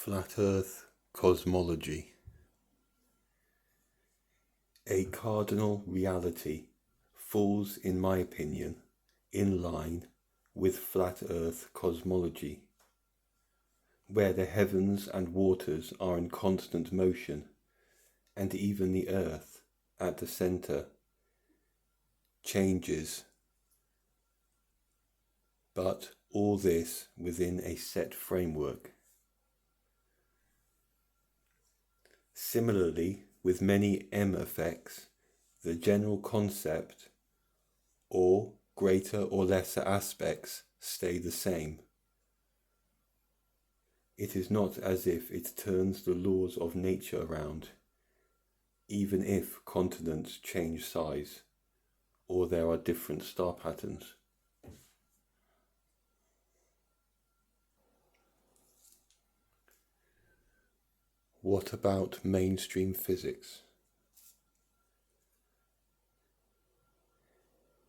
Flat Earth Cosmology. A cardinal reality falls, in my opinion, in line with Flat Earth cosmology, where the heavens and waters are in constant motion, and even the Earth at the centre changes, but all this within a set framework. Similarly, with many M effects, the general concept, or greater or lesser aspects, stay the same. It is not as if it turns the laws of nature around, even if continents change size, or there are different star patterns. What about mainstream physics?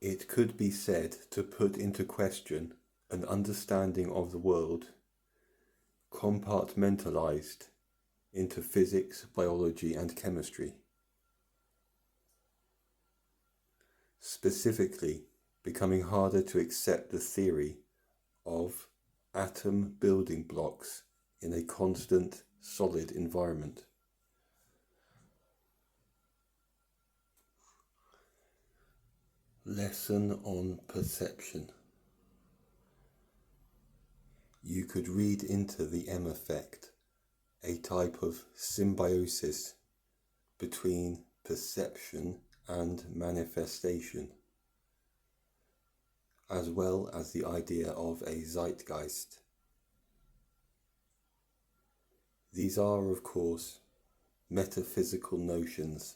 It could be said to put into question an understanding of the world compartmentalized into physics, biology, and chemistry. Specifically, becoming harder to accept the theory of atom building blocks in a constant, solid environment. Lesson on perception. You could read into the M effect a type of symbiosis between perception and manifestation, as well as the idea of a zeitgeist. These are, of course, metaphysical notions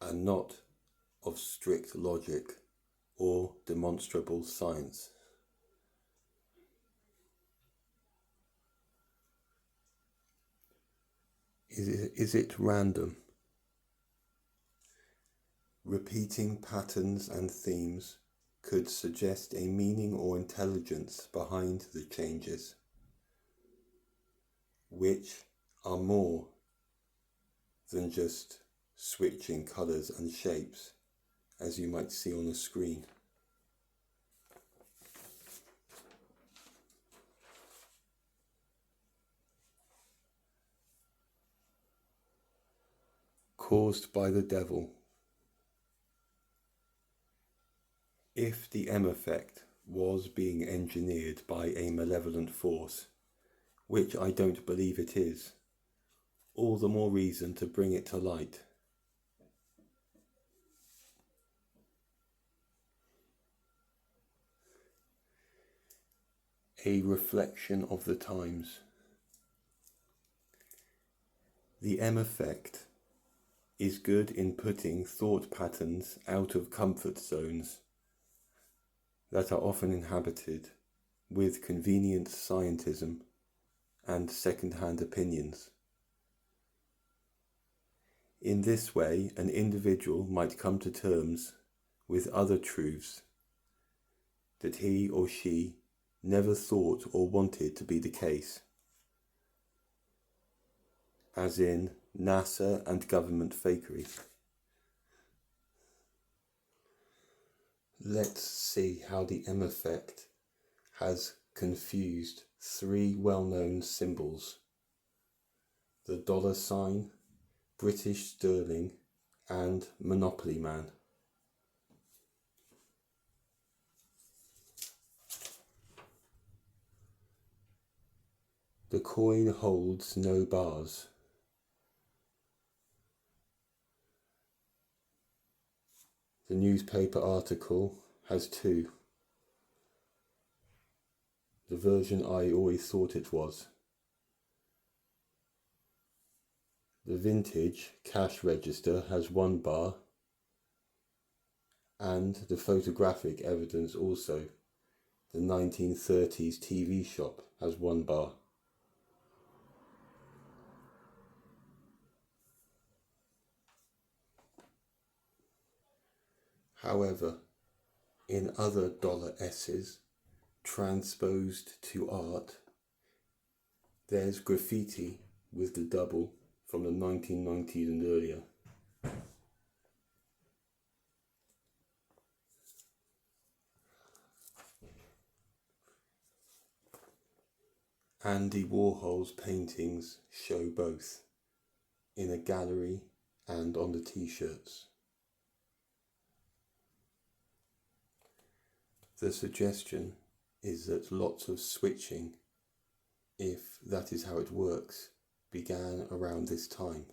and not of strict logic or demonstrable science. Is it random? Repeating patterns and themes could suggest a meaning or intelligence behind the changes, which are more than just switching colours and shapes, as you might see on a screen. Caused by the devil. If the M effect was being engineered by a malevolent force, which I don't believe it is, all the more reason to bring it to light. A reflection of the times. The M effect is good in putting thought patterns out of comfort zones that are often inhabited with convenient scientism and second-hand opinions. In this way, an individual might come to terms with other truths that he or she never thought or wanted to be the case, as in NASA and government fakery. Let's see how the M effect has confused three well-known symbols: the $, British sterling, and Monopoly Man. The coin holds no bars. The newspaper article has two. The version I always thought it was. The vintage cash register has 1 bar, and the photographic evidence also. The 1930s TV shop has 1 bar. However, in other $S's transposed to art, There's graffiti with the double from the 1990s and earlier. Andy Warhol's paintings show both, in a gallery and on the t-shirts. The suggestion is that lots of switching, if that is how it works, began around this time.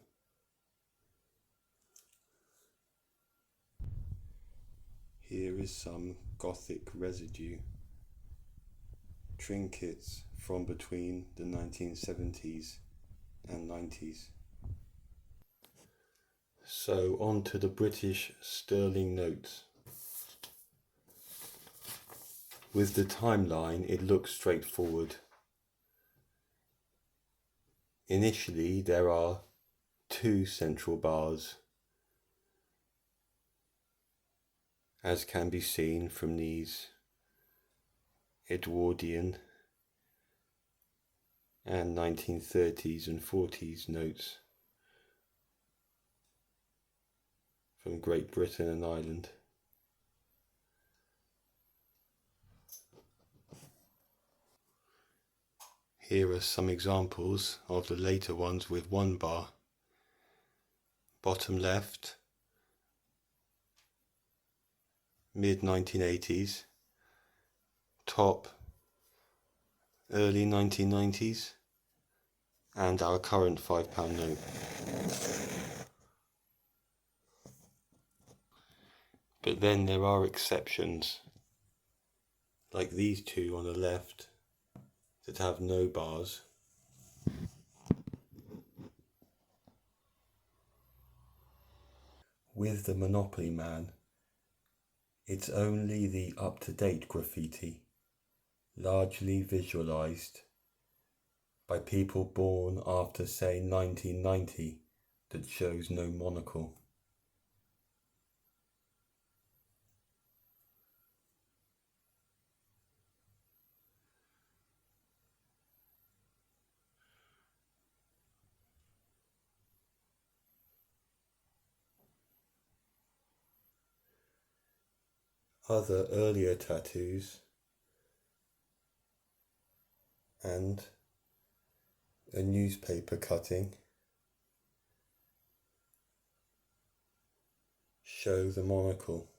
Here is some Gothic residue, trinkets from between the 1970s and 90s. So on to the British sterling notes. With the timeline, it looks straightforward. Initially, there are 2 central bars, as can be seen from these Edwardian and 1930s and 40s notes from Great Britain and Ireland. Here are some examples of the later ones with 1 bar. Bottom left, mid-1980s, top, early 1990s, and our current £5 note. But then there are exceptions, like these 2 on the left that have no bars. With the Monopoly Man, it's only the up-to-date graffiti, largely visualised by people born after, say, 1990, that shows no monocle. Other earlier tattoos and a newspaper cutting show the monocle.